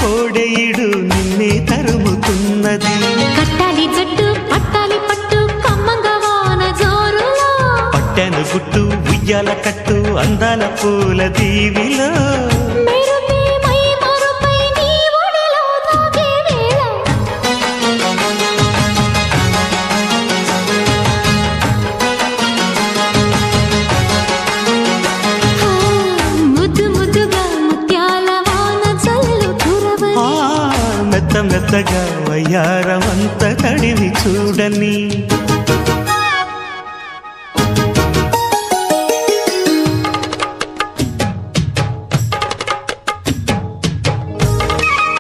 కోడెయిడు నిన్నే తరుముతున్నది కట్టాలి జట్టు పట్టాలి పట్టు కమ్మంగా వాన జోరులో పట్టెను గుట్టు ఉయ్యాల కట్టు అందాల పూల దీవిలో మెరుపే మై మరుపై నీ ఒడిలో తాకే వేళ ముద్దు ముద్దుగా ముత్యాల వాన చల్లు కురవని మెత్త మెత్తగా వయ్యారమంత తడివి చూడని